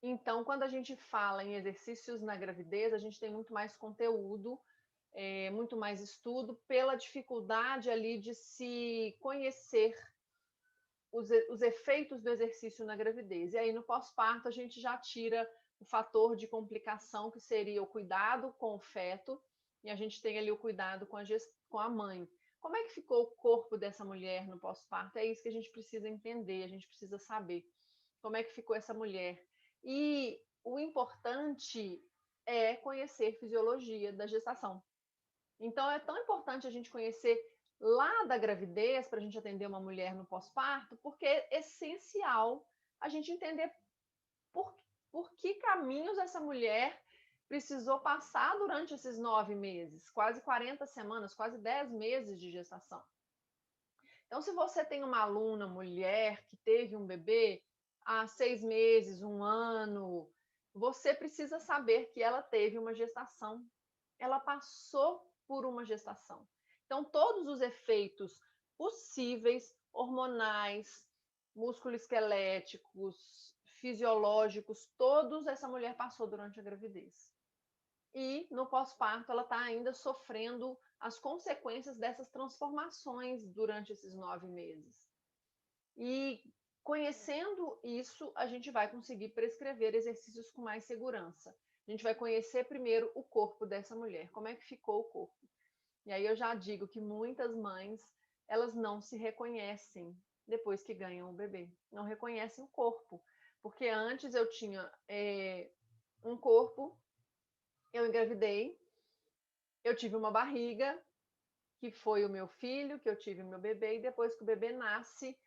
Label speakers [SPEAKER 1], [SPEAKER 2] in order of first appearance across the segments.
[SPEAKER 1] Então, quando a gente fala em exercícios na gravidez, a gente tem muito mais conteúdo, muito mais estudo, pela dificuldade ali de se conhecer os efeitos do exercício na gravidez. E aí, no pós-parto, a gente já tira o fator de complicação, que seria o cuidado com o feto, e a gente tem ali o cuidado com a mãe. Como é que ficou o corpo dessa mulher no pós-parto? É isso que a gente precisa entender, a gente precisa saber como é que ficou essa mulher. E o importante é conhecer fisiologia da gestação. Então, é tão importante a gente conhecer lá da gravidez, para a gente atender uma mulher no pós-parto, porque é essencial a gente entender por, por que caminhos essa mulher precisou passar durante esses 9 meses, quase 40 semanas, quase 10 meses de gestação. Então, se você tem uma aluna mulher que teve um bebê há 6 meses, um ano, você precisa saber que ela teve uma gestação, ela passou por uma gestação. Então, todos os efeitos possíveis, hormonais, musculoesqueléticos, fisiológicos, todos essa mulher passou durante a gravidez. E no pós-parto ela está ainda sofrendo as consequências dessas transformações durante esses 9 meses. E conhecendo isso, a gente vai conseguir prescrever exercícios com mais segurança. A gente vai conhecer primeiro o corpo dessa mulher, como é que ficou o corpo. E aí eu já digo que muitas mães, elas não se reconhecem depois que ganham o bebê, não reconhecem o corpo, porque antes eu tinha um corpo, eu engravidei, eu tive uma barriga, que foi o meu filho, que eu tive o meu bebê, e depois que o bebê nasce,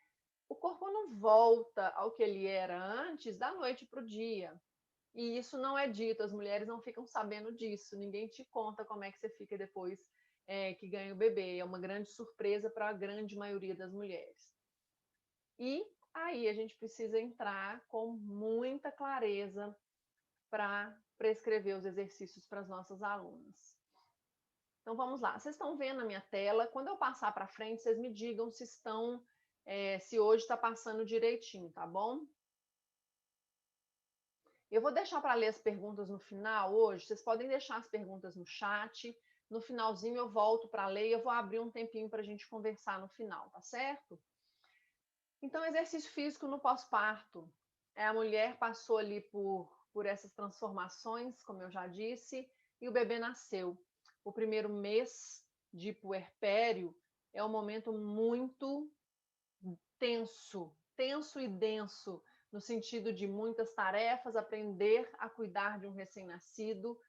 [SPEAKER 1] o corpo não volta ao que ele era antes da noite para o dia. E isso não é dito, as mulheres não ficam sabendo disso, ninguém te conta como é que você fica depois que ganha o bebê. É uma grande surpresa para a grande maioria das mulheres. E aí a gente precisa entrar com muita clareza para prescrever os exercícios para as nossas alunas. Então vamos lá, vocês estão vendo a minha tela? Quando eu passar para frente, vocês me digam se estão, se hoje está passando direitinho, tá bom? Eu vou deixar para ler as perguntas no final hoje. Vocês podem deixar as perguntas no chat. No finalzinho eu volto para ler e eu vou abrir um tempinho para a gente conversar no final, tá certo? Então, exercício físico no pós-parto. A mulher passou ali por essas transformações, como eu já disse, e o bebê nasceu. O primeiro mês de puerpério é um momento muito tenso, tenso e denso, no sentido de muitas tarefas, aprender a cuidar de um recém-nascido,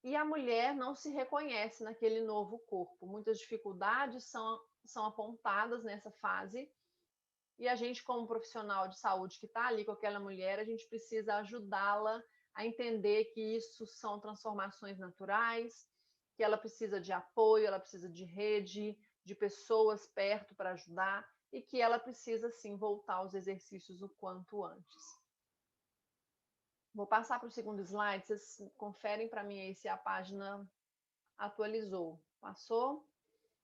[SPEAKER 1] e a mulher não se reconhece naquele novo corpo. Muitas dificuldades são apontadas nessa fase, e a gente, como profissional de saúde que está ali com aquela mulher, a gente precisa ajudá-la a entender que isso são transformações naturais, que ela precisa de apoio, ela precisa de rede, de pessoas perto para ajudar, e que ela precisa sim voltar aos exercícios o quanto antes. Vou passar para o segundo slide, vocês conferem para mim aí se a página atualizou. Passou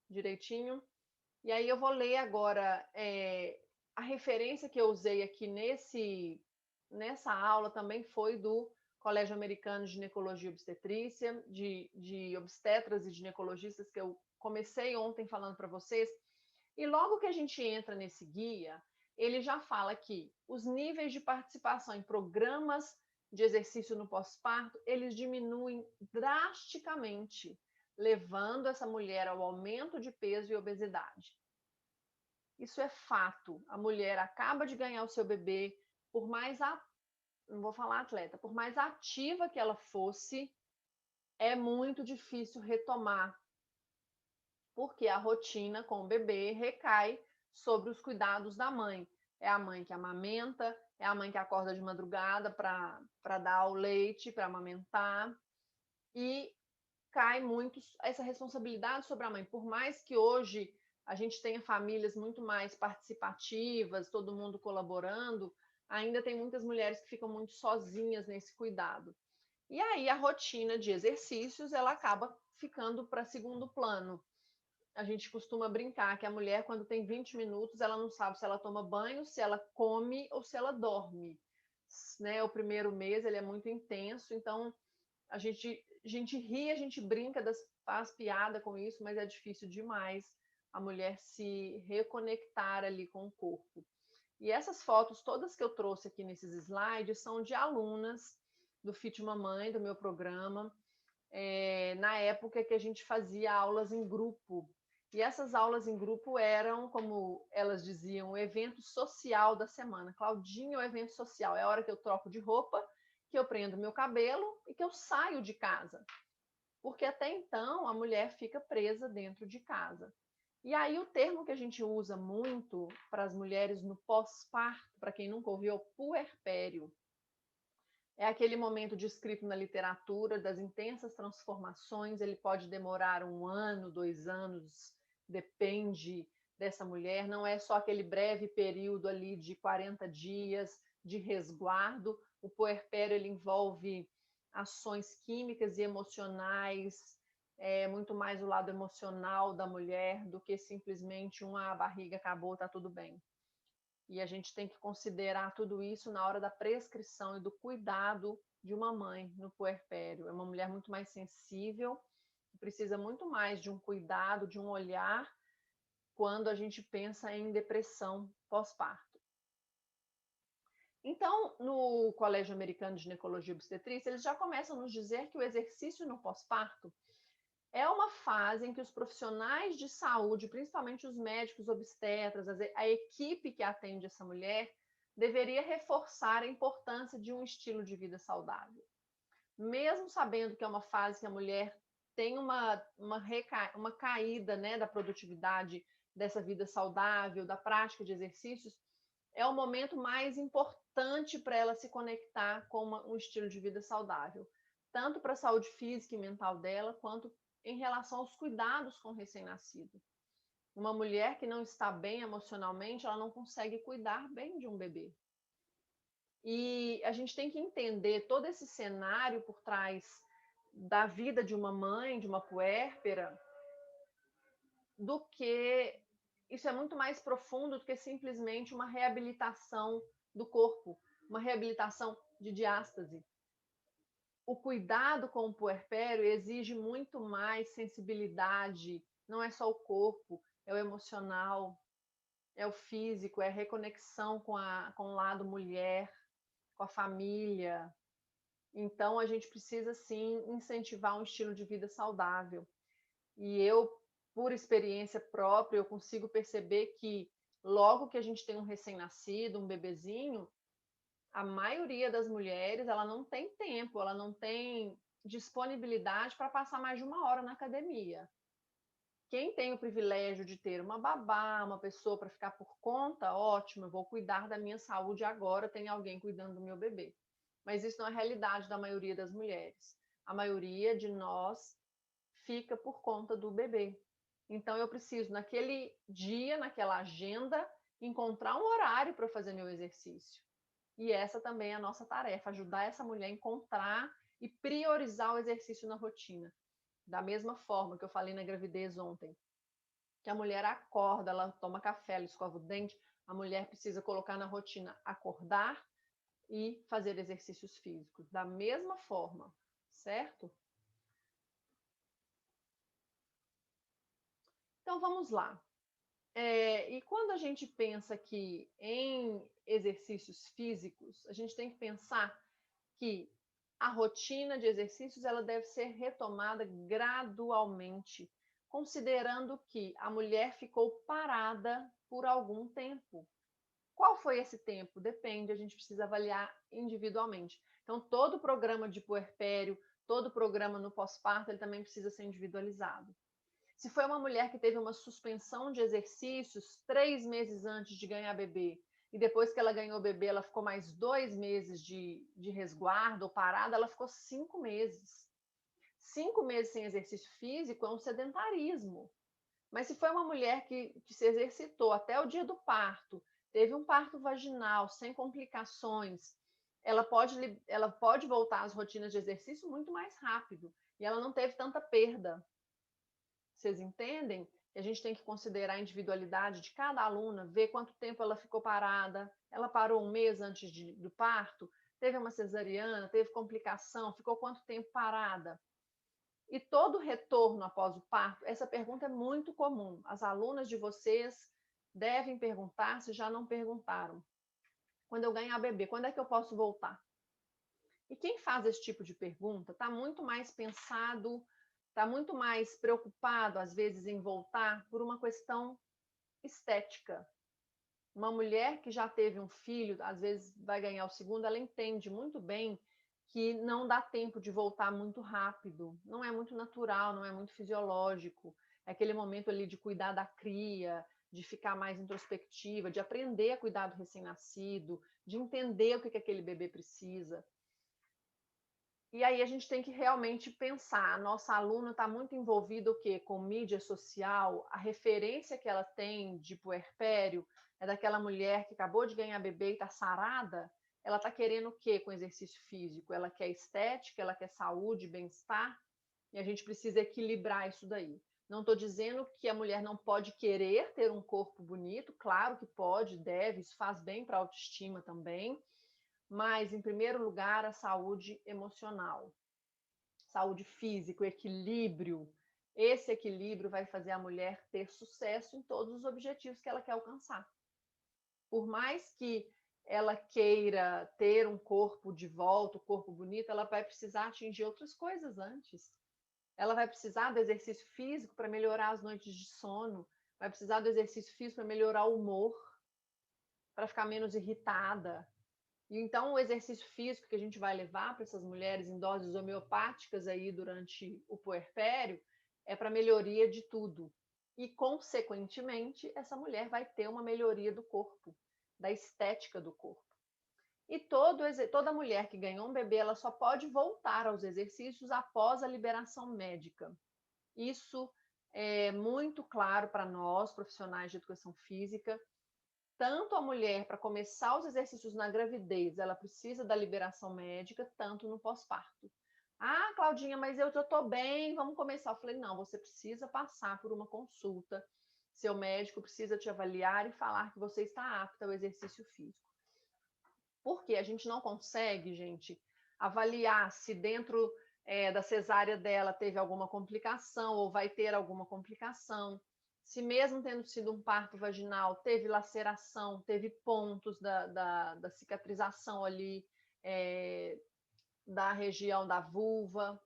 [SPEAKER 1] direitinho? E aí eu vou ler agora a referência que eu usei aqui nessa aula também foi do Colégio Americano de Ginecologia e Obstetrícia, de obstetras e ginecologistas, que eu comecei ontem falando para vocês. E logo que a gente entra nesse guia, ele já fala que os níveis de participação em programas de exercício no pós-parto, eles diminuem drasticamente, levando essa mulher ao aumento de peso e obesidade. Isso é fato. A mulher acaba de ganhar o seu bebê, por mais, não vou falar atleta, por mais ativa que ela fosse, é muito difícil retomar, porque a rotina com o bebê recai sobre os cuidados da mãe. É a mãe que amamenta, é a mãe que acorda de madrugada para dar o leite, para amamentar, e cai muito essa responsabilidade sobre a mãe. Por mais que hoje a gente tenha famílias muito mais participativas, todo mundo colaborando, ainda tem muitas mulheres que ficam muito sozinhas nesse cuidado. E aí a rotina de exercícios, ela acaba ficando para segundo plano. A gente costuma brincar que a mulher, quando tem 20 minutos, ela não sabe se ela toma banho, se ela come ou se ela dorme. né? O primeiro mês ele é muito intenso, então a gente ri, a gente brinca, faz piada com isso, mas é difícil demais a mulher se reconectar ali com o corpo. E essas fotos todas que eu trouxe aqui nesses slides são de alunas do Fit Mamãe, do meu programa, na época que a gente fazia aulas em grupo. E essas aulas em grupo eram, como elas diziam, o evento social da semana. Claudinha, o evento social. É a hora que eu troco de roupa, que eu prendo meu cabelo e que eu saio de casa. Porque até então a mulher fica presa dentro de casa. E aí o termo que a gente usa muito para as mulheres no pós-parto, para quem nunca ouviu, é o puerpério. É aquele momento descrito na literatura das intensas transformações. Ele pode demorar 1 ano, 2 anos, depende dessa mulher. Não é só aquele breve período ali de 40 dias de resguardo. O puerpério ele envolve ações químicas e emocionais, muito mais o lado emocional da mulher do que simplesmente a barriga acabou, tá tudo bem. E a gente tem que considerar tudo isso na hora da prescrição e do cuidado de uma mãe no puerpério. É uma mulher muito mais sensível, que precisa muito mais de um cuidado, de um olhar, quando a gente pensa em depressão pós-parto. Então, no Colégio Americano de Ginecologia e Obstetrícia, eles já começam a nos dizer que o exercício no pós-parto é uma fase em que os profissionais de saúde, principalmente os médicos obstetras, a equipe que atende essa mulher, deveria reforçar a importância de um estilo de vida saudável. Mesmo sabendo que é uma fase que a mulher tem uma caída, né, da produtividade dessa vida saudável, da prática de exercícios, é o momento mais importante para ela se conectar com um estilo de vida saudável, tanto para a saúde física e mental dela, quanto em relação aos cuidados com o recém-nascido. Uma mulher que não está bem emocionalmente, ela não consegue cuidar bem de um bebê. E a gente tem que entender todo esse cenário por trás da vida de uma mãe, de uma puérpera, do que isso é muito mais profundo do que simplesmente uma reabilitação do corpo, uma reabilitação de diástase. O cuidado com o puerpério exige muito mais sensibilidade, não é só o corpo, é o emocional, é o físico, é a reconexão com o lado mulher, com a família. Então, a gente precisa, sim, incentivar um estilo de vida saudável. E eu, por experiência própria, eu consigo perceber que logo que a gente tem um recém-nascido, um bebezinho, a maioria das mulheres, ela não tem tempo, ela não tem disponibilidade para passar mais de 1 hora na academia. Quem tem o privilégio de ter uma babá, uma pessoa para ficar por conta, ótimo, eu vou cuidar da minha saúde agora, tem alguém cuidando do meu bebê. Mas isso não é a realidade da maioria das mulheres. A maioria de nós fica por conta do bebê. Então eu preciso, naquele dia, naquela agenda, encontrar um horário para fazer meu exercício. E essa também é a nossa tarefa, ajudar essa mulher a encontrar e priorizar o exercício na rotina. Da mesma forma que eu falei na gravidez ontem, que a mulher acorda, ela toma café, ela escova o dente, a mulher precisa colocar na rotina acordar e fazer exercícios físicos. Da mesma forma, certo? Então vamos lá. E quando a gente pensa aqui em exercícios físicos, a gente tem que pensar que a rotina de exercícios ela deve ser retomada gradualmente, considerando que a mulher ficou parada por algum tempo. Qual foi esse tempo? Depende, a gente precisa avaliar individualmente. Então, todo programa de puerpério, todo programa no pós-parto, ele também precisa ser individualizado. Se foi uma mulher que teve uma suspensão de exercícios 3 meses antes de ganhar bebê, e depois que ela ganhou o bebê, ela ficou mais 2 meses de resguardo ou parada, ela ficou 5 meses. 5 meses sem exercício físico é um sedentarismo. Mas se foi uma mulher que se exercitou até o dia do parto, teve um parto vaginal sem complicações, ela pode voltar às rotinas de exercício muito mais rápido. E ela não teve tanta perda. Vocês entendem? A gente tem que considerar a individualidade de cada aluna, ver quanto tempo ela ficou parada. Ela parou 1 mês antes do parto? teve uma cesariana, teve complicação, ficou quanto tempo parada? E todo retorno após o parto, essa pergunta é muito comum. As alunas de vocês devem perguntar, se já não perguntaram. Quando eu ganhar bebê, quando é que eu posso voltar? E quem faz esse tipo de pergunta está muito mais pensado, está muito mais preocupado, às vezes, em voltar por uma questão estética. Uma mulher que já teve um filho, às vezes vai ganhar o segundo, ela entende muito bem que não dá tempo de voltar muito rápido, não é muito natural, não é muito fisiológico. É aquele momento ali de cuidar da cria, de ficar mais introspectiva, de aprender a cuidar do recém-nascido, de entender o que aquele bebê precisa. E aí a gente tem que realmente pensar, a nossa aluna está muito envolvida o quê? Com mídia social, a referência que ela tem de puerpério é daquela mulher que acabou de ganhar bebê e está sarada, ela está querendo o quê com exercício físico? Ela quer estética, ela quer saúde, bem-estar, e a gente precisa equilibrar isso daí. Não estou dizendo que a mulher não pode querer ter um corpo bonito, claro que pode, deve, isso faz bem para a autoestima também, mas, em primeiro lugar, a saúde emocional, saúde física, o equilíbrio. Esse equilíbrio vai fazer a mulher ter sucesso em todos os objetivos que ela quer alcançar. Por mais que ela queira ter um corpo de volta, um corpo bonito, ela vai precisar atingir outras coisas antes. Ela vai precisar do exercício físico para melhorar as noites de sono, vai precisar do exercício físico para melhorar o humor, para ficar menos irritada. E então o exercício físico que a gente vai levar para essas mulheres em doses homeopáticas aí durante o puerpério é para melhoria de tudo. E, consequentemente, essa mulher vai ter uma melhoria do corpo, da estética do corpo. E toda mulher que ganhou um bebê, ela só pode voltar aos exercícios após a liberação médica. Isso é muito claro para nós, profissionais de educação física. Tanto a mulher, para começar os exercícios na gravidez, ela precisa da liberação médica, tanto no pós-parto. Ah, Claudinha, mas eu já estou bem, vamos começar. Eu falei, não, você precisa passar por uma consulta. Seu médico precisa te avaliar e falar que você está apta ao exercício físico. Porque a gente não consegue, gente, avaliar se dentro da cesárea dela teve alguma complicação ou vai ter alguma complicação. Se mesmo tendo sido um parto vaginal, teve laceração, teve pontos da cicatrização ali da região da vulva,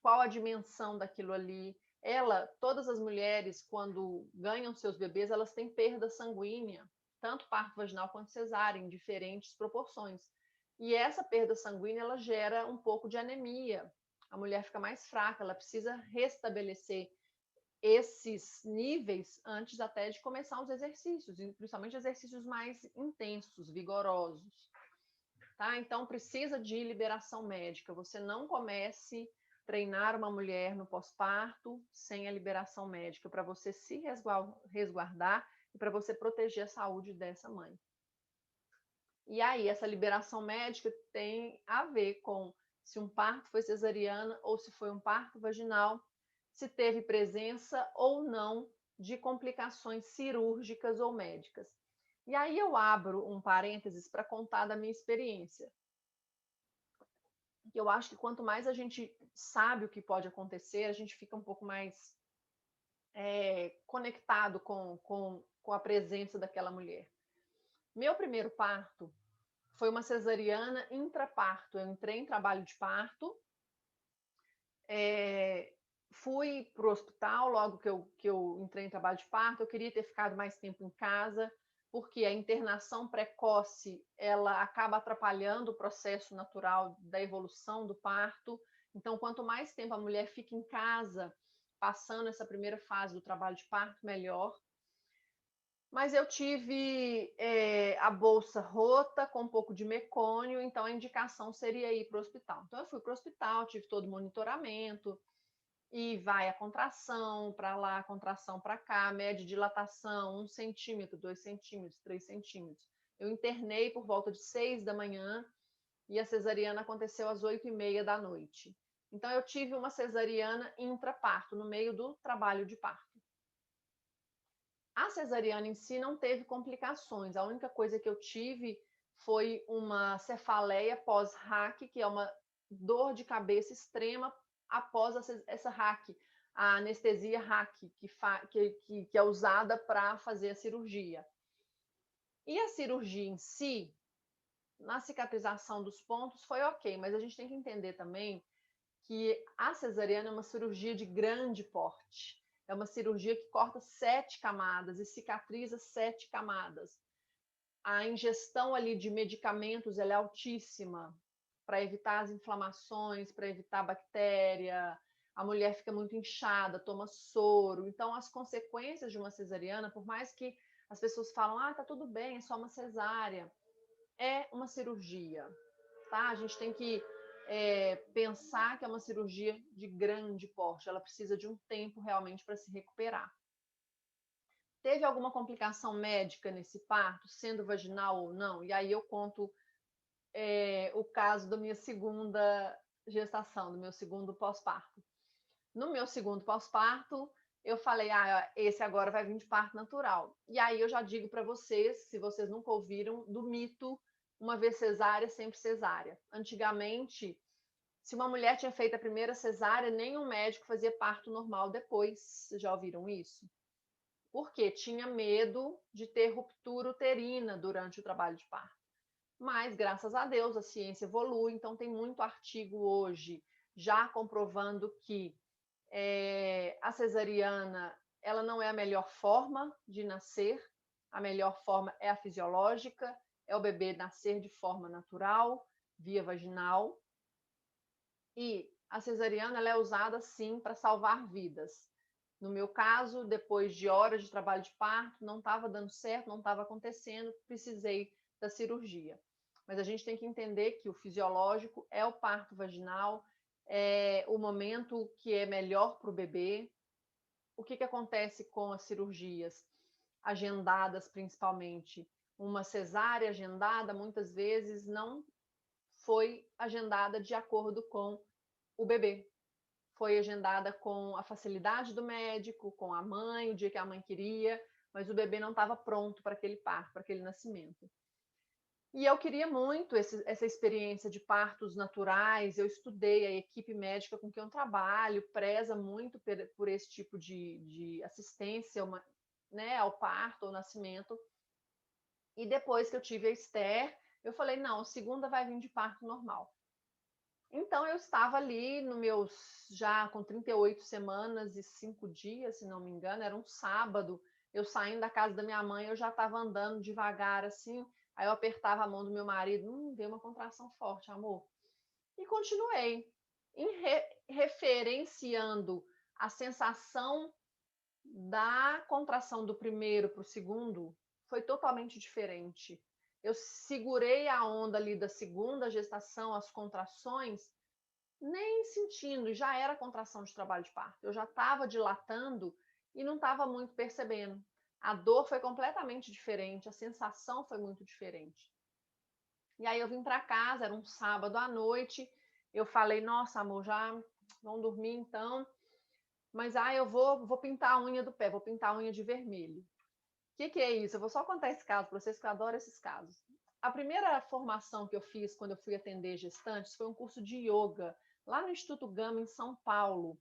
[SPEAKER 1] qual a dimensão daquilo ali. Todas as mulheres, quando ganham seus bebês, elas têm perda sanguínea, tanto parto vaginal quanto cesárea, em diferentes proporções. E essa perda sanguínea, ela gera um pouco de anemia. A mulher fica mais fraca, ela precisa restabelecer esses níveis antes até de começar os exercícios, principalmente exercícios mais intensos, vigorosos. Tá? Então, precisa de liberação médica. Você não comece treinar uma mulher no pós-parto sem a liberação médica, para você se resguardar e para você proteger a saúde dessa mãe. E aí, essa liberação médica tem a ver com se um parto foi cesariana ou se foi um parto vaginal, se teve presença ou não de complicações cirúrgicas ou médicas. E aí eu abro um parênteses para contar da minha experiência. Eu acho que quanto mais a gente sabe o que pode acontecer, a gente fica um pouco mais conectado com a presença daquela mulher. Meu primeiro parto foi uma cesariana intraparto. Eu entrei em trabalho de parto, fui para o hospital logo que eu entrei em trabalho de parto. Eu queria ter ficado mais tempo em casa, porque a internação precoce ela acaba atrapalhando o processo natural da evolução do parto. Então, quanto mais tempo a mulher fica em casa, passando essa primeira fase do trabalho de parto, melhor. Mas eu tive a bolsa rota com um pouco de mecônio, então a indicação seria ir para o hospital. Então eu fui para o hospital, tive todo o monitoramento, e vai a contração para lá, a contração para cá, média de dilatação, 1 centímetro, 2 centímetros, 3 centímetros. Eu internei por volta de 6 da manhã e a cesariana aconteceu às 8h30 da noite. Então eu tive uma cesariana intraparto, no meio do trabalho de parto. A cesariana em si não teve complicações. A única coisa que eu tive foi uma cefaleia pós-RAC, que é uma dor de cabeça extrema após essa RAC, a anestesia RAC, que é usada para fazer a cirurgia. E a cirurgia em si, na cicatrização dos pontos, foi ok, mas a gente tem que entender também que a cesariana é uma cirurgia de grande porte. É uma cirurgia que corta 7 camadas e cicatriza 7 camadas. A ingestão ali de medicamentos ela é altíssima para evitar as inflamações, para evitar bactéria. A mulher fica muito inchada, toma soro. Então, as consequências de uma cesariana, por mais que as pessoas falam, tá tudo bem, é só uma cesárea, é uma cirurgia, tá? A gente tem que pensar que é uma cirurgia de grande porte, ela precisa de um tempo realmente para se recuperar. Teve alguma complicação médica nesse parto, sendo vaginal ou não? E aí eu conto o caso da minha segunda gestação, do meu segundo pós-parto. No meu segundo pós-parto, eu falei, esse agora vai vir de parto natural. E aí eu já digo para vocês, se vocês nunca ouviram, do mito, uma vez cesárea, sempre cesárea. Antigamente, se uma mulher tinha feito a primeira cesárea, nenhum médico fazia parto normal depois. Vocês já ouviram isso? Porque tinha medo de ter ruptura uterina durante o trabalho de parto. Mas, graças a Deus, a ciência evolui, então tem muito artigo hoje já comprovando que a cesariana ela não é a melhor forma de nascer, a melhor forma é a fisiológica, é o bebê nascer de forma natural, via vaginal. E a cesariana ela é usada sim para salvar vidas. No meu caso, depois de horas de trabalho de parto, não estava dando certo, não estava acontecendo, precisei da cirurgia. Mas a gente tem que entender que o fisiológico é o parto vaginal, é o momento que é melhor para o bebê. O que acontece com as cirurgias agendadas, principalmente? Uma cesárea agendada, muitas vezes, não foi agendada de acordo com o bebê. Foi agendada com a facilidade do médico, com a mãe, o dia que a mãe queria, mas o bebê não estava pronto para aquele parto, para aquele nascimento. E eu queria muito essa experiência de partos naturais. Eu estudei, a equipe médica com quem eu trabalho preza muito por esse tipo de assistência ao parto, ao nascimento. E depois que eu tive a Esther, eu falei, não, segunda vai vir de parto normal. Então, eu estava ali no meus, já com 38 semanas e 5 dias, se não me engano, era um sábado. Eu saindo da casa da minha mãe, eu já estava andando devagar, assim. Aí eu apertava a mão do meu marido, deu uma contração forte, amor. E continuei. Referenciando a sensação da contração do primeiro para o segundo, foi totalmente diferente. Eu segurei a onda ali da segunda gestação, as contrações, nem sentindo, já era contração de trabalho de parto. Eu já estava dilatando e não estava muito percebendo. A dor foi completamente diferente, a sensação foi muito diferente. E aí eu vim para casa, era um sábado à noite, eu falei, nossa, amor, já vamos dormir então, mas eu vou pintar a unha do pé, vou pintar a unha de vermelho. O que é isso? Eu vou só contar esse caso para vocês, que eu adoro esses casos. A primeira formação que eu fiz quando eu fui atender gestantes foi um curso de yoga, lá no Instituto Gama, em São Paulo,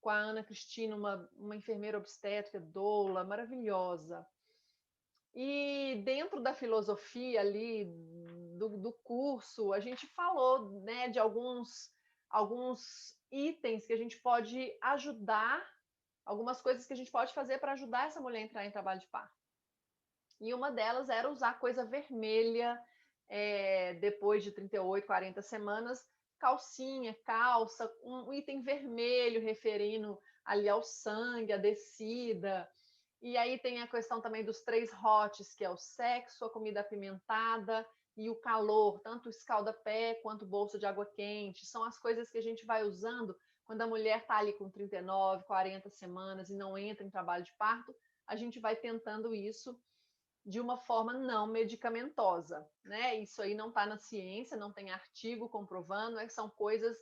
[SPEAKER 1] com a Ana Cristina, uma enfermeira obstétrica, doula, maravilhosa. E dentro da filosofia ali do curso, a gente falou, né, de alguns itens que a gente pode ajudar, algumas coisas que a gente pode fazer para ajudar essa mulher a entrar em trabalho de parto. E uma delas era usar coisa vermelha depois de 38, 40 semanas, calcinha, calça, um item vermelho referindo ali ao sangue, a descida. E aí tem a questão também dos 3 hots, que é o sexo, a comida apimentada e o calor, tanto o escalda-pé quanto bolsa de água quente. São as coisas que a gente vai usando quando a mulher está ali com 39, 40 semanas e não entra em trabalho de parto. A gente vai tentando isso de uma forma não medicamentosa, né? Isso aí não está na ciência, não tem artigo comprovando, são coisas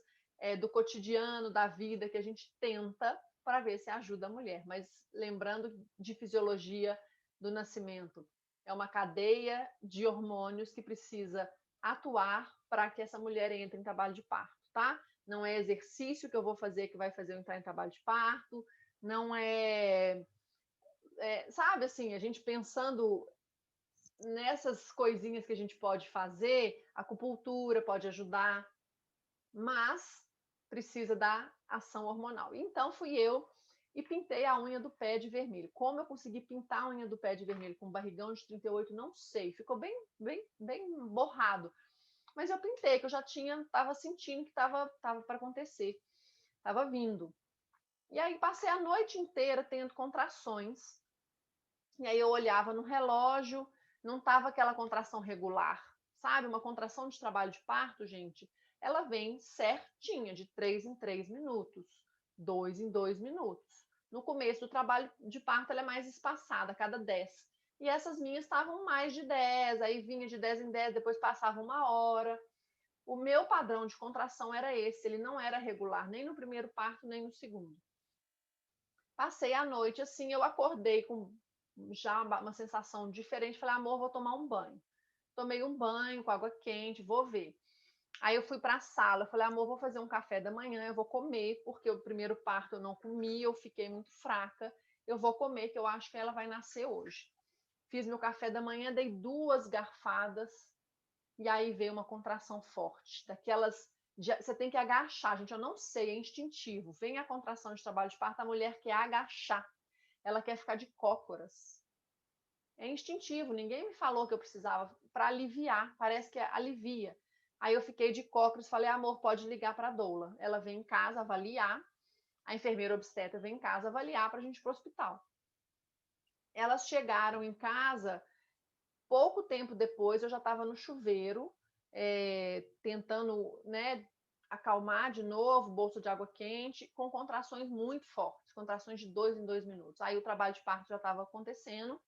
[SPEAKER 1] do cotidiano, da vida, que a gente tenta para ver se ajuda a mulher. Mas lembrando de fisiologia do nascimento, É uma cadeia de hormônios que precisa atuar para que essa mulher entre em trabalho de parto, tá? Não é exercício que eu vou fazer que vai fazer eu entrar em trabalho de parto, não sabe assim, a gente pensando nessas coisinhas que a gente pode fazer, a acupuntura pode ajudar, mas precisa da ação hormonal. Então fui eu e pintei a unha do pé de vermelho. Como eu consegui pintar a unha do pé de vermelho com um barrigão de 38, não sei. Ficou bem borrado. Mas eu pintei, que eu já estava sentindo que estava para acontecer. Estava vindo. E aí passei a noite inteira tendo contrações. E aí eu olhava no relógio, não estava aquela contração regular, sabe? Uma contração de trabalho de parto, gente, ela vem certinha, de 3 em 3 minutos, 2 em 2 minutos. No começo do trabalho de parto, ela é mais espaçada, a cada 10. E essas minhas estavam mais de 10, aí vinha de 10 em 10, depois passava 1 hora. O meu padrão de contração era esse, ele não era regular, nem no primeiro parto, nem no segundo. Passei a noite assim, eu acordei com já uma sensação diferente. Falei, amor, vou tomar um banho. Tomei um banho com água quente, vou ver. Aí eu fui para a sala, falei, amor, vou fazer um café da manhã, eu vou comer, porque o primeiro parto eu não comi, eu fiquei muito fraca. Eu vou comer, que eu acho que ela vai nascer hoje. Fiz meu café da manhã, dei 2 garfadas, e aí veio uma contração forte, daquelas. Você tem que agachar, gente. Eu não sei, é instintivo. Vem a contração de trabalho de parto, a mulher quer agachar, ela quer ficar de cócoras. É instintivo, ninguém me falou que eu precisava para aliviar, parece que alivia. Aí eu fiquei de cócoras, falei, amor, pode ligar para a doula. Ela vem em casa avaliar, a enfermeira obstetra vem em casa avaliar para a gente ir para o hospital. Elas chegaram em casa, pouco tempo depois eu já estava no chuveiro, tentando, né, acalmar de novo, bolsa de água quente, com contrações muito fortes, contrações de 2 em 2 minutos. Aí o trabalho de parto já estava acontecendo.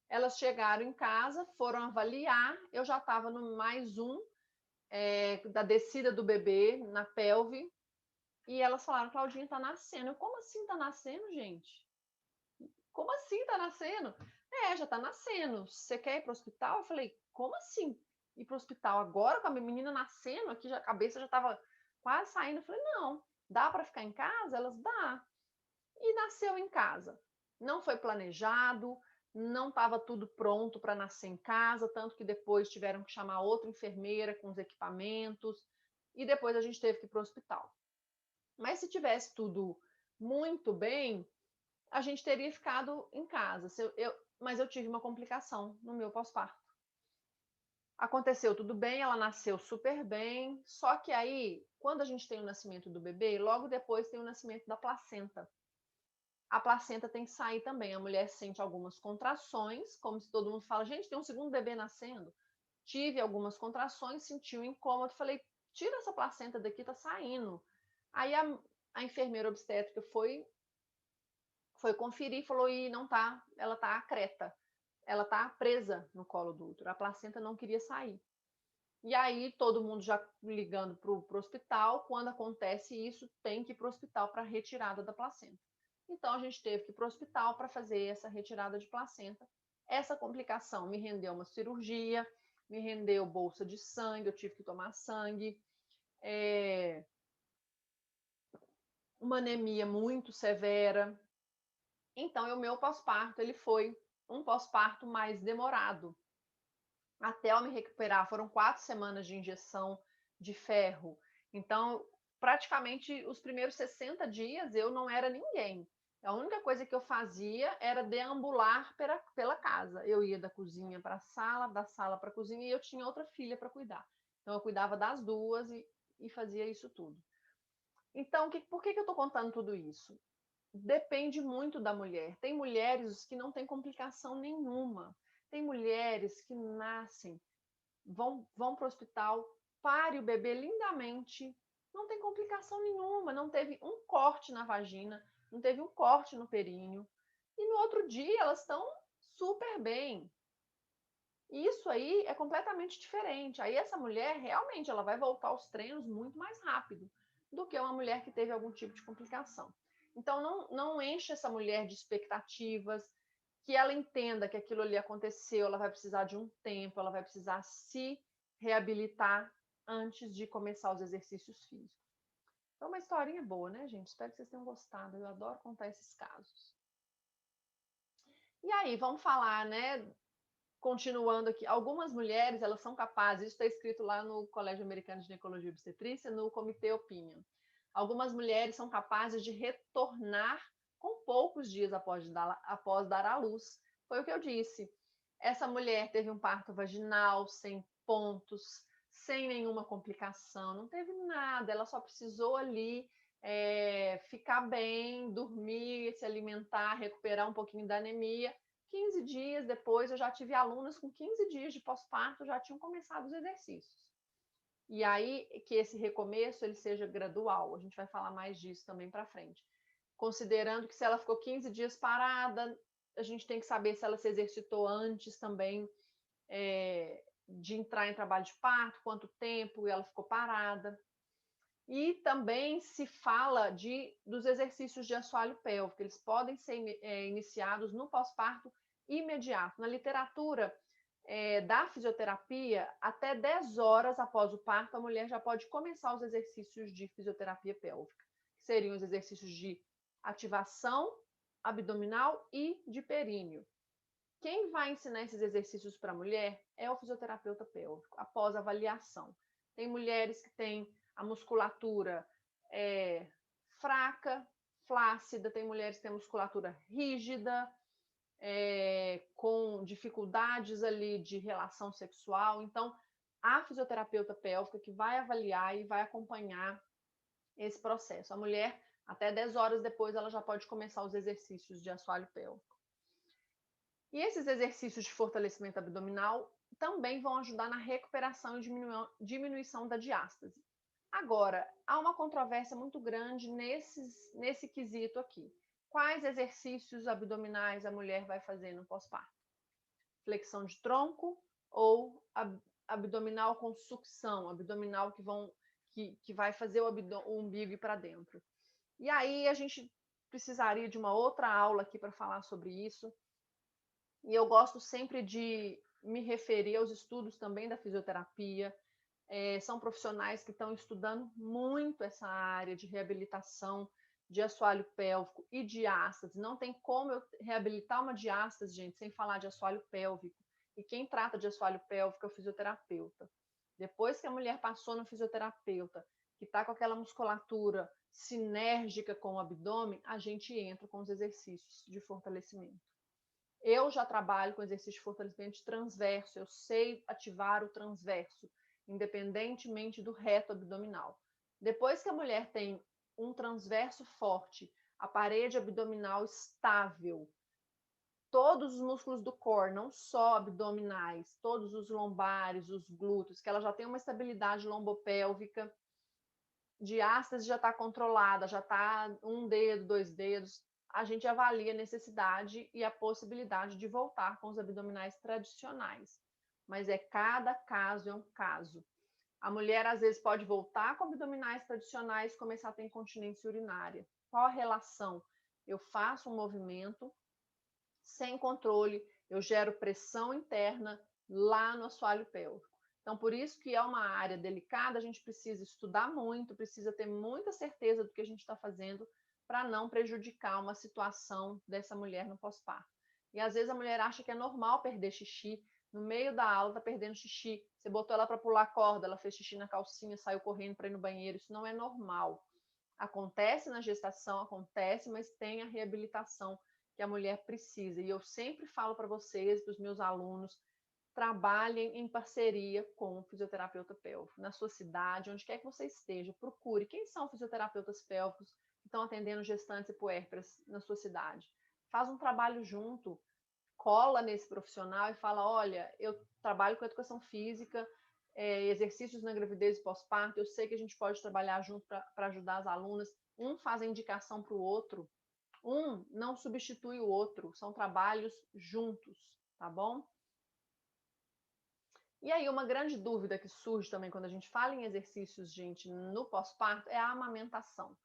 [SPEAKER 1] Elas chegaram em casa, foram avaliar, eu já estava no mais um da descida do bebê na pelve, e elas falaram, Claudinha, tá nascendo. Eu, como assim tá nascendo, gente? Como assim tá nascendo? Já tá nascendo. Você quer ir pro hospital? Eu falei, como assim ir pro hospital agora com a minha menina nascendo? Aqui a cabeça já tava quase saindo. Eu falei, não, dá para ficar em casa? Elas, dá. E nasceu em casa. Não foi planejado, não estava tudo pronto para nascer em casa, tanto que depois tiveram que chamar outra enfermeira com os equipamentos, e depois a gente teve que ir para o hospital. Mas se tivesse tudo muito bem, a gente teria ficado em casa. Mas eu tive uma complicação no meu pós-parto. Aconteceu tudo bem, ela nasceu super bem, só que aí, quando a gente tem o nascimento do bebê, logo depois tem o nascimento da placenta. A placenta tem que sair também. A mulher sente algumas contrações, como se todo mundo fala, gente, tem um segundo bebê nascendo. Tive algumas contrações, senti um incômodo, falei, tira essa placenta daqui, tá saindo. Aí a enfermeira obstétrica foi conferir e falou, e não tá, ela tá creta, ela tá presa no colo do útero, a placenta não queria sair. E aí todo mundo já ligando para o hospital, quando acontece isso, tem que ir para o hospital para retirada da placenta. Então a gente teve que ir para o hospital para fazer essa retirada de placenta. Essa complicação me rendeu uma cirurgia, me rendeu bolsa de sangue, eu tive que tomar sangue, uma anemia muito severa. Então o meu pós-parto ele foi um pós-parto mais demorado. Até eu me recuperar, foram 4 semanas de injeção de ferro. Então, praticamente os primeiros 60 dias eu não era ninguém. A única coisa que eu fazia era deambular pela casa. Eu ia da cozinha para a sala, da sala para a cozinha, e eu tinha outra filha para cuidar. Então, eu cuidava das duas e fazia isso tudo. Então, por que eu estou contando tudo isso? Depende muito da mulher. Tem mulheres que não têm complicação nenhuma. Tem mulheres que nascem, vão para o hospital, pare o bebê lindamente, não tem complicação nenhuma, não teve um corte na vagina, não teve um corte no períneo, e no outro dia elas estão super bem. Isso aí é completamente diferente. Aí essa mulher realmente ela vai voltar aos treinos muito mais rápido do que uma mulher que teve algum tipo de complicação. Então não enche essa mulher de expectativas, que ela entenda que aquilo ali aconteceu, ela vai precisar de um tempo, ela vai precisar se reabilitar antes de começar os exercícios físicos. É uma historinha boa, né, gente? Espero que vocês tenham gostado. Eu adoro contar esses casos. E aí, vamos falar, né? Continuando aqui, algumas mulheres, elas são capazes, isso está escrito lá no Colégio Americano de Ginecologia e Obstetrícia, no Comitê Opinion. Algumas mulheres são capazes de retornar com poucos dias após dar à luz. Foi o que eu disse. Essa mulher teve um parto vaginal, sem pontos, sem nenhuma complicação, não teve nada, ela só precisou ali ficar bem, dormir, se alimentar, recuperar um pouquinho da anemia. 15 dias depois, eu já tive alunas com 15 dias de pós-parto, já tinham começado os exercícios. E aí, que esse recomeço ele seja gradual, a gente vai falar mais disso também para frente. Considerando que se ela ficou 15 dias parada, a gente tem que saber se ela se exercitou antes também de entrar em trabalho de parto, quanto tempo ela ficou parada. E também se fala dos exercícios de assoalho pélvico, eles podem ser iniciados no pós-parto imediato. Na literatura da fisioterapia, até 10 horas após o parto, a mulher já pode começar os exercícios de fisioterapia pélvica, que seriam os exercícios de ativação abdominal e de períneo. Quem vai ensinar esses exercícios para a mulher é o fisioterapeuta pélvico, após avaliação. Tem mulheres que têm a musculatura fraca, flácida, tem mulheres que têm a musculatura rígida, com dificuldades ali de relação sexual. Então, a fisioterapeuta pélvica que vai avaliar e vai acompanhar esse processo. A mulher, até 10 horas depois, ela já pode começar os exercícios de assoalho pélvico. E esses exercícios de fortalecimento abdominal também vão ajudar na recuperação e diminuição da diástase. Agora, há uma controvérsia muito grande nesse quesito aqui. Quais exercícios abdominais a mulher vai fazer no pós-parto? Flexão de tronco ou abdominal com sucção, abdominal que vai fazer o umbigo ir para dentro? E aí a gente precisaria de uma outra aula aqui para falar sobre isso. E eu gosto sempre de me referir aos estudos também da fisioterapia. São profissionais que estão estudando muito essa área de reabilitação de assoalho pélvico e diástase. Não tem como eu reabilitar uma diástase, gente, sem falar de assoalho pélvico. E quem trata de assoalho pélvico é o fisioterapeuta. Depois que a mulher passou no fisioterapeuta, que está com aquela musculatura sinérgica com o abdômen, a gente entra com os exercícios de fortalecimento. Eu já trabalho com exercício de fortalecimento transverso, eu sei ativar o transverso, independentemente do reto abdominal. Depois que a mulher tem um transverso forte, a parede abdominal estável, todos os músculos do core, não só abdominais, todos os lombares, os glúteos, que ela já tem uma estabilidade lombopélvica, diástase já está controlada, já está 1 dedo, 2 dedos, a gente avalia a necessidade e a possibilidade de voltar com os abdominais tradicionais. Mas cada caso é um caso. A mulher, às vezes, pode voltar com abdominais tradicionais e começar a ter incontinência urinária. Qual a relação? Eu faço um movimento sem controle, eu gero pressão interna lá no assoalho pélvico. Então, por isso que é uma área delicada, a gente precisa estudar muito, precisa ter muita certeza do que a gente está fazendo para não prejudicar uma situação dessa mulher no pós-parto. E às vezes a mulher acha que é normal perder xixi, no meio da aula tá perdendo xixi, você botou ela para pular corda, ela fez xixi na calcinha, saiu correndo para ir no banheiro, isso não é normal. Acontece na gestação, acontece, mas tem a reabilitação que a mulher precisa. E eu sempre falo para vocês, para os meus alunos, trabalhem em parceria com o fisioterapeuta pélvico, na sua cidade, onde quer que você esteja, procure quem são fisioterapeutas pélvicos que estão atendendo gestantes e puérperas na sua cidade. Faz um trabalho junto, cola nesse profissional e fala, olha, eu trabalho com educação física, exercícios na gravidez e pós-parto, eu sei que a gente pode trabalhar junto para ajudar as alunas, um faz a indicação para o outro, um não substitui o outro, são trabalhos juntos, tá bom? E aí, uma grande dúvida que surge também quando a gente fala em exercícios, gente, no pós-parto, é a amamentação.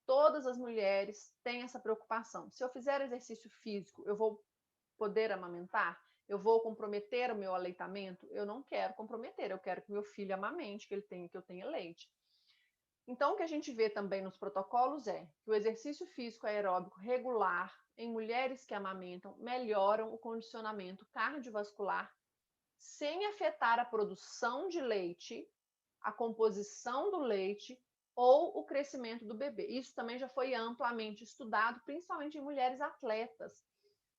[SPEAKER 1] Todas as mulheres têm essa preocupação. Se eu fizer exercício físico, eu vou poder amamentar? Eu vou comprometer o meu aleitamento? Eu não quero comprometer, eu quero que meu filho amamente, que eu tenha leite. Então, o que a gente vê também nos protocolos é que o exercício físico aeróbico regular em mulheres que amamentam melhoram o condicionamento cardiovascular sem afetar a produção de leite, a composição do leite ou o crescimento do bebê. Isso também já foi amplamente estudado, principalmente em mulheres atletas.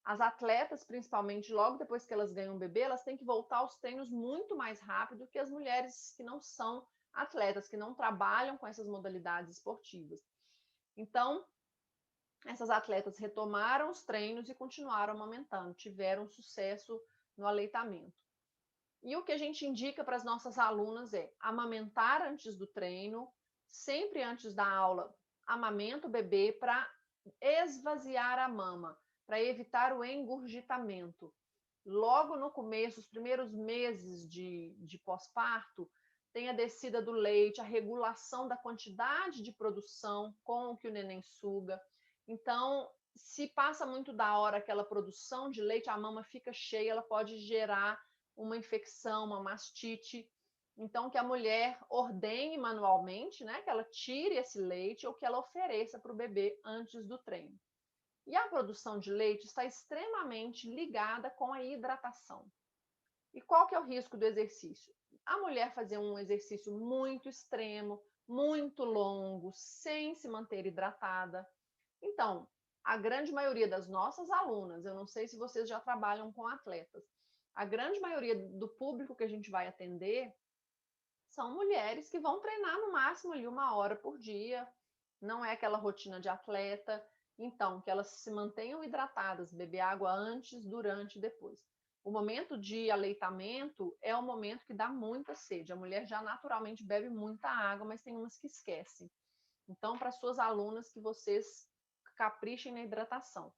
[SPEAKER 1] As atletas, principalmente, logo depois que elas ganham um bebê, elas têm que voltar aos treinos muito mais rápido que as mulheres que não são atletas, que não trabalham com essas modalidades esportivas. Então, essas atletas retomaram os treinos e continuaram amamentando, tiveram sucesso no aleitamento. E o que a gente indica para as nossas alunas é amamentar antes do treino, sempre antes da aula, amamenta o bebê para esvaziar a mama, para evitar o engurgitamento. Logo no começo, os primeiros meses de pós-parto, tem a descida do leite, a regulação da quantidade de produção com o que o neném suga. Então, se passa muito da hora aquela produção de leite, a mama fica cheia, ela pode gerar uma infecção, uma mastite. Então, que a mulher ordenhe manualmente, né, que ela tire esse leite ou que ela ofereça para o bebê antes do treino. E a produção de leite está extremamente ligada com a hidratação. E qual que é o risco do exercício? A mulher fazer um exercício muito extremo, muito longo, sem se manter hidratada. Então, a grande maioria das nossas alunas, eu não sei se vocês já trabalham com atletas, a grande maioria do público que a gente vai atender são mulheres que vão treinar no máximo ali 1 hora por dia, não é aquela rotina de atleta. Então, que elas se mantenham hidratadas, beber água antes, durante e depois. O momento de aleitamento é o momento que dá muita sede. A mulher já naturalmente bebe muita água, mas tem umas que esquecem. Então, para suas alunas, que vocês caprichem na hidratação.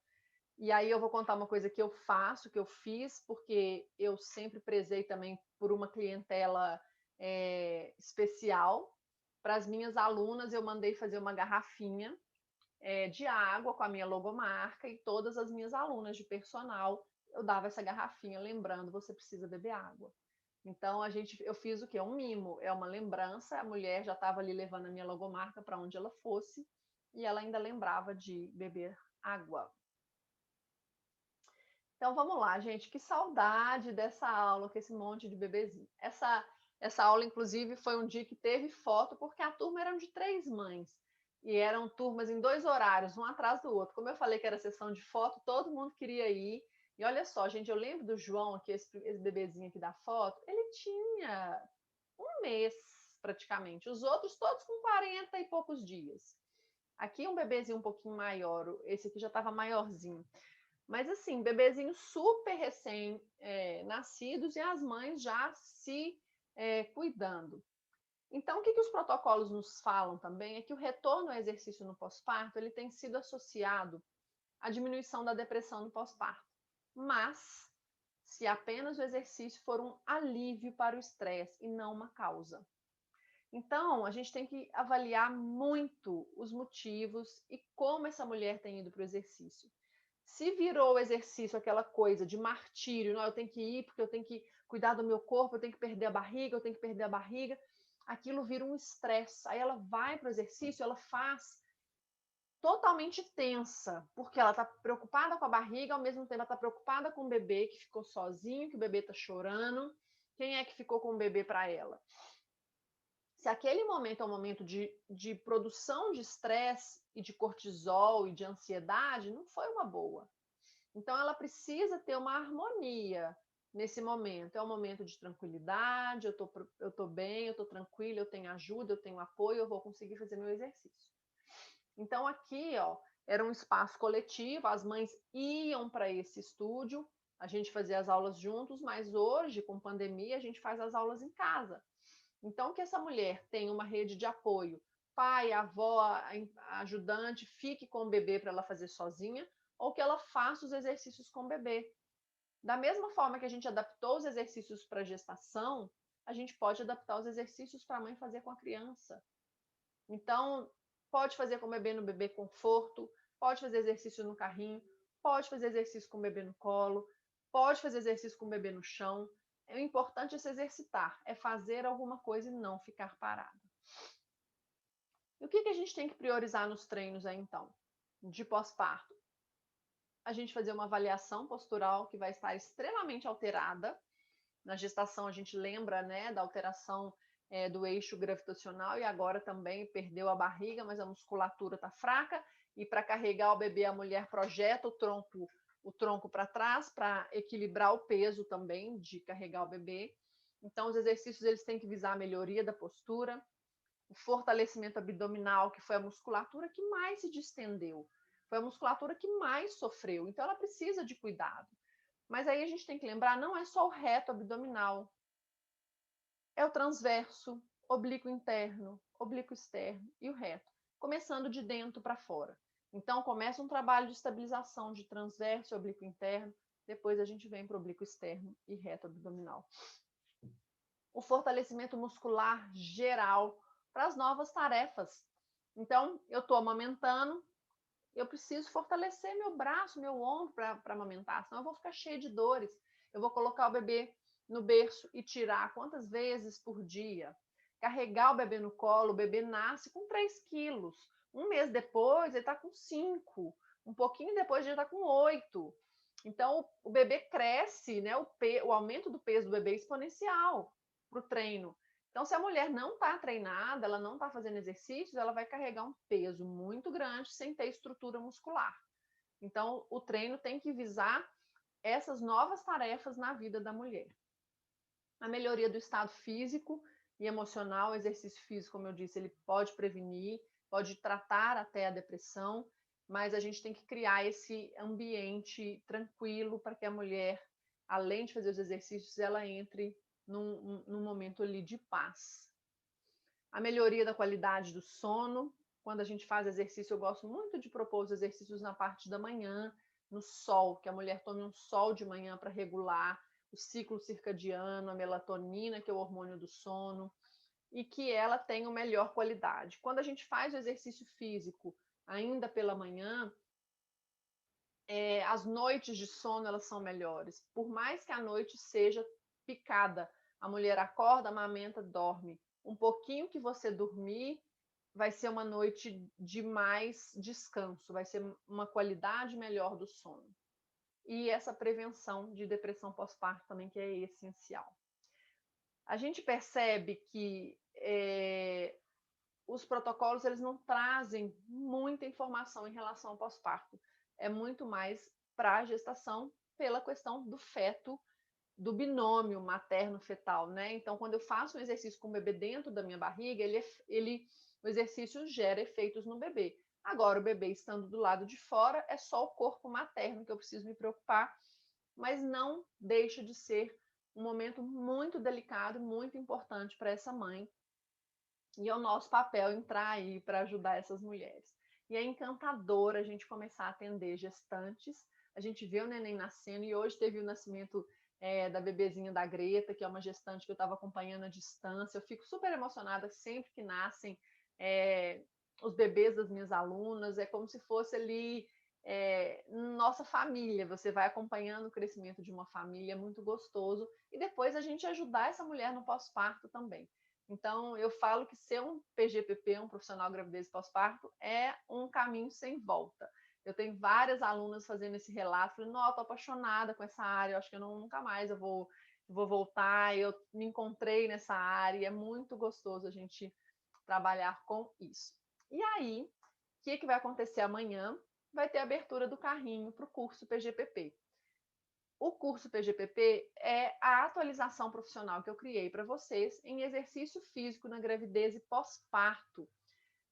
[SPEAKER 1] E aí eu vou contar uma coisa que eu faço, que eu fiz, porque eu sempre prezei também por uma clientela especial. Para as minhas alunas, eu mandei fazer uma garrafinha de água com a minha logomarca, e todas as minhas alunas de personal, eu dava essa garrafinha lembrando, você precisa beber água. Então eu fiz o quê? Um mimo, é uma lembrança, a mulher já estava ali levando a minha logomarca para onde ela fosse, e ela ainda lembrava de beber água. Então vamos lá, gente, que saudade dessa aula com esse monte de bebezinho. Essa aula, inclusive, foi um dia que teve foto, porque a turma era de 3 mães. E eram turmas em 2 horários, um atrás do outro. Como eu falei que era sessão de foto, todo mundo queria ir. E olha só, gente, eu lembro do João, aqui, esse bebezinho aqui da foto, ele tinha 1 mês, praticamente. Os outros todos com 40 e poucos dias. Aqui um bebezinho um pouquinho maior, esse aqui já estava maiorzinho. Mas assim, bebezinhos super recém-nascidos e as mães já se cuidando. Então, o que os protocolos nos falam também é que o retorno ao exercício no pós-parto ele tem sido associado à diminuição da depressão no pós-parto. Mas, se apenas o exercício for um alívio para o estresse e não uma causa. Então, a gente tem que avaliar muito os motivos e como essa mulher tem ido para o exercício. Se virou o exercício aquela coisa de martírio, não, eu tenho que ir porque eu tenho que cuidar do meu corpo, eu tenho que perder a barriga, eu tenho que perder a barriga, aquilo vira um estresse. Aí ela vai para o exercício, ela faz totalmente tensa, porque ela está preocupada com a barriga, ao mesmo tempo ela está preocupada com o bebê que ficou sozinho, que o bebê está chorando. Quem é que ficou com o bebê para ela? Se aquele momento é um momento de produção de estresse e de cortisol e de ansiedade, não foi uma boa. Então, ela precisa ter uma harmonia nesse momento. É um momento de tranquilidade, eu tô bem, eu tô tranquila, eu tenho ajuda, eu tenho apoio, eu vou conseguir fazer meu exercício. Então, aqui, ó, era um espaço coletivo, as mães iam para esse estúdio, a gente fazia as aulas juntos, mas hoje, com pandemia, a gente faz as aulas em casa. Então, que essa mulher tenha uma rede de apoio, pai, avó, ajudante, fique com o bebê para ela fazer sozinha, ou que ela faça os exercícios com o bebê. Da mesma forma que a gente adaptou os exercícios para a gestação, a gente pode adaptar os exercícios para a mãe fazer com a criança. Então, pode fazer com o bebê no bebê conforto, pode fazer exercício no carrinho, pode fazer exercício com o bebê no colo, pode fazer exercício com o bebê no chão. O importante é se exercitar, é fazer alguma coisa e não ficar parado. E o que a gente tem que priorizar nos treinos aí, então, de pós-parto? A gente fazer uma avaliação postural que vai estar extremamente alterada. Na gestação, a gente lembra, né, da alteração do eixo gravitacional e agora também perdeu a barriga, mas a musculatura está fraca. E para carregar o bebê, a mulher projeta o tronco para trás para equilibrar o peso também de carregar o bebê. Então, os exercícios eles têm que visar a melhoria da postura, o fortalecimento abdominal, que foi a musculatura que mais se distendeu, foi a musculatura que mais sofreu. Então, ela precisa de cuidado. Mas aí a gente tem que lembrar, não é só o reto abdominal, é o transverso, oblíquo interno, oblíquo externo e o reto, começando de dentro para fora. Então, começa um trabalho de estabilização de transverso e oblíquo interno, depois a gente vem para o oblíquo externo e reto abdominal. O fortalecimento muscular geral para as novas tarefas. Então, eu estou amamentando, eu preciso fortalecer meu braço, meu ombro para amamentar, senão eu vou ficar cheia de dores. Eu vou colocar o bebê no berço e tirar quantas vezes por dia? Carregar o bebê no colo, o bebê nasce com 3 quilos. Um mês depois, ele está com 5. Um pouquinho depois, ele está com 8. Então, o bebê cresce, né? O aumento do peso do bebê é exponencial para o treino. Então, se a mulher não está treinada, ela não está fazendo exercícios, ela vai carregar um peso muito grande sem ter estrutura muscular. Então, o treino tem que visar essas novas tarefas na vida da mulher. A melhoria do estado físico e emocional, o exercício físico, como eu disse, ele pode prevenir, pode tratar até a depressão, mas a gente tem que criar esse ambiente tranquilo para que a mulher, além de fazer os exercícios, ela entre num momento ali de paz. A melhoria da qualidade do sono. Quando a gente faz exercício, eu gosto muito de propor os exercícios na parte da manhã, no sol, que a mulher tome um sol de manhã para regular o ciclo circadiano, a melatonina, que é o hormônio do sono, e que ela tenha uma melhor qualidade. Quando a gente faz o exercício físico ainda pela manhã, as noites de sono elas são melhores. Por mais que a noite seja picada, a mulher acorda, amamenta, dorme. Um pouquinho que você dormir, vai ser uma noite de mais descanso, vai ser uma qualidade melhor do sono. E essa prevenção de depressão pós-parto também, que é essencial. A gente percebe que os protocolos eles não trazem muita informação em relação ao pós-parto. É muito mais para a gestação pela questão do feto, do binômio materno-fetal, né? Então, quando eu faço um exercício com o bebê dentro da minha barriga, o exercício gera efeitos no bebê. Agora, o bebê estando do lado de fora, é só o corpo materno que eu preciso me preocupar, mas não deixa de ser um momento muito delicado, muito importante para essa mãe. E é o nosso papel entrar aí para ajudar essas mulheres. E é encantador a gente começar a atender gestantes. A gente vê o neném nascendo e hoje teve o nascimento da bebezinha da Greta, que é uma gestante que eu estava acompanhando à distância. Eu fico super emocionada sempre que nascem os bebês das minhas alunas. É como se fosse ali nossa família. Você vai acompanhando o crescimento de uma família, é muito gostoso. E depois a gente ajudar essa mulher no pós-parto também. Então, eu falo que ser um PGPP, um profissional gravidez e pós-parto, é um caminho sem volta. Eu tenho várias alunas fazendo esse relato, falando, não, eu tô apaixonada com essa área, eu acho que nunca mais eu vou voltar, eu me encontrei nessa área, é muito gostoso a gente trabalhar com isso. E aí, o que vai acontecer amanhã? Vai ter a abertura do carrinho para o curso PGPP. O curso PGPP é a atualização profissional que eu criei para vocês em exercício físico na gravidez e pós-parto.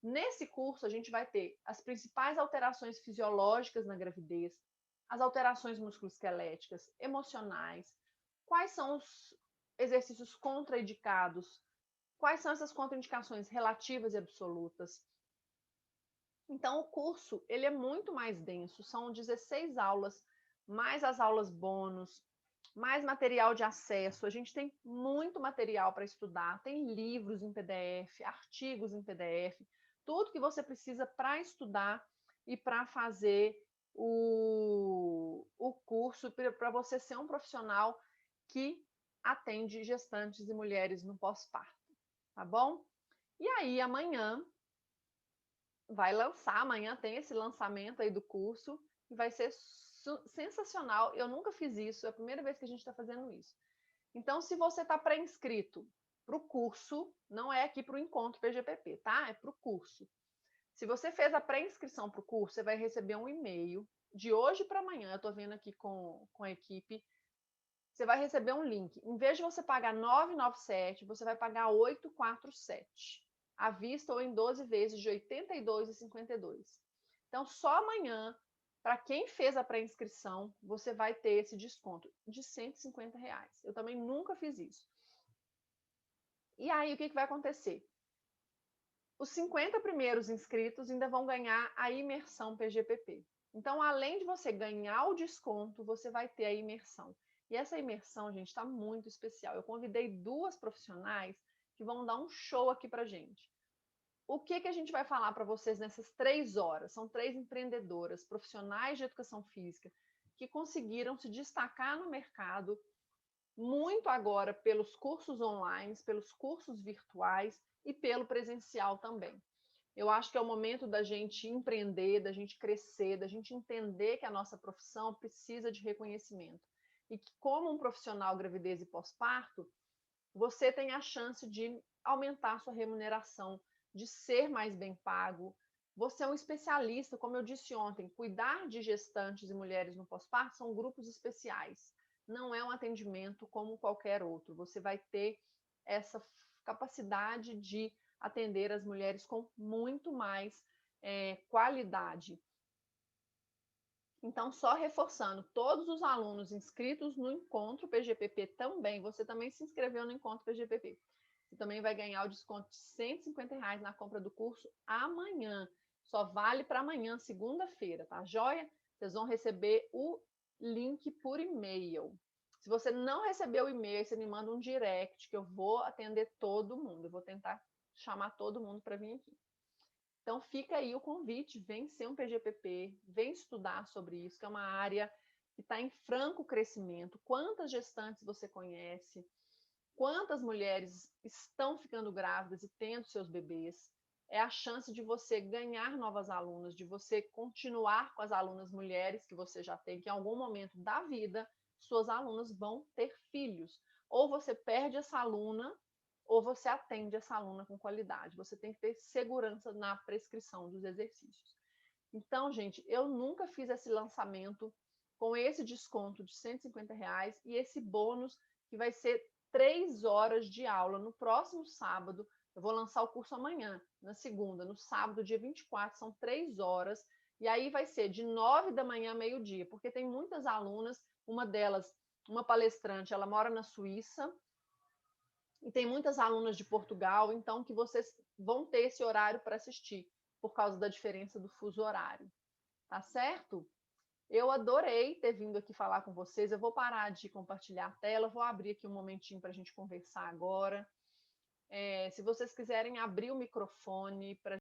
[SPEAKER 1] Nesse curso, a gente vai ter as principais alterações fisiológicas na gravidez, as alterações musculoesqueléticas, emocionais, quais são os exercícios contraindicados, quais são essas contraindicações relativas e absolutas. Então, o curso ele é muito mais denso, são 16 aulas, mais as aulas bônus, mais material de acesso. A gente tem muito material para estudar, tem livros em PDF, artigos em PDF, tudo que você precisa para estudar e para fazer o curso para você ser um profissional que atende gestantes e mulheres no pós-parto, tá bom? E aí, amanhã amanhã tem esse lançamento aí do curso, e vai ser sensacional. Eu nunca fiz isso, é a primeira vez que a gente está fazendo isso. Então, se você está pré-inscrito para o curso, não é aqui para o encontro PGPP, tá? É para o curso. Se você fez a pré-inscrição para o curso, você vai receber um e-mail de hoje para amanhã. Eu estou vendo aqui com a equipe. Você vai receber um link. Em vez de você pagar 997, você vai pagar 847, à vista ou em 12 vezes de 82,52. Então, só amanhã, para quem fez a pré-inscrição, você vai ter esse desconto de R$ 150. Eu também nunca fiz isso. E aí, o que vai acontecer? Os 50 primeiros inscritos ainda vão ganhar a imersão PGPP. Então, além de você ganhar o desconto, você vai ter a imersão. E essa imersão, gente, está muito especial. Eu convidei 2 profissionais que vão dar um show aqui para gente. O que a gente vai falar para vocês nessas 3 horas? São 3 empreendedoras, profissionais de educação física, que conseguiram se destacar no mercado muito agora pelos cursos online, pelos cursos virtuais e pelo presencial também. Eu acho que é o momento da gente empreender, da gente crescer, da gente entender que a nossa profissão precisa de reconhecimento. E que, como um profissional gravidez e pós-parto, você tem a chance de aumentar a sua remuneração, de ser mais bem pago. Você é um especialista, como eu disse ontem, cuidar de gestantes e mulheres no pós-parto são grupos especiais. Não é um atendimento como qualquer outro. Você vai ter essa capacidade de atender as mulheres com muito mais qualidade. Então, só reforçando, todos os alunos inscritos no Encontro PGPP também, você também se inscreveu no Encontro PGPP. Você também vai ganhar o desconto de R$ 150 na compra do curso amanhã. Só vale para amanhã, segunda-feira, tá joia? Vocês vão receber o link por e-mail. Se você não recebeu o e-mail, você me manda um direct, que eu vou atender todo mundo. Eu vou tentar chamar todo mundo para vir aqui. Então, fica aí o convite, vem ser um PGPP, vem estudar sobre isso, que é uma área que está em franco crescimento. Quantas gestantes você conhece? Quantas mulheres estão ficando grávidas e tendo seus bebês? É a chance de você ganhar novas alunas, de você continuar com as alunas mulheres que você já tem, que em algum momento da vida, suas alunas vão ter filhos. Ou você perde essa aluna, ou você atende essa aluna com qualidade. Você tem que ter segurança na prescrição dos exercícios. Então, gente, eu nunca fiz esse lançamento com esse desconto de R$ 150 e esse bônus que vai ser 3 horas de aula. No próximo sábado, eu vou lançar o curso amanhã, na segunda. No sábado, dia 24, são 3 horas. E aí vai ser de 9 da manhã a meio-dia, porque tem muitas alunas, uma delas, uma palestrante, ela mora na Suíça, e tem muitas alunas de Portugal, então que vocês vão ter esse horário para assistir, por causa da diferença do fuso horário. Tá certo? Eu adorei ter vindo aqui falar com vocês. Eu vou parar de compartilhar a tela, vou abrir aqui um momentinho para a gente conversar agora. Se vocês quiserem abrir o microfone para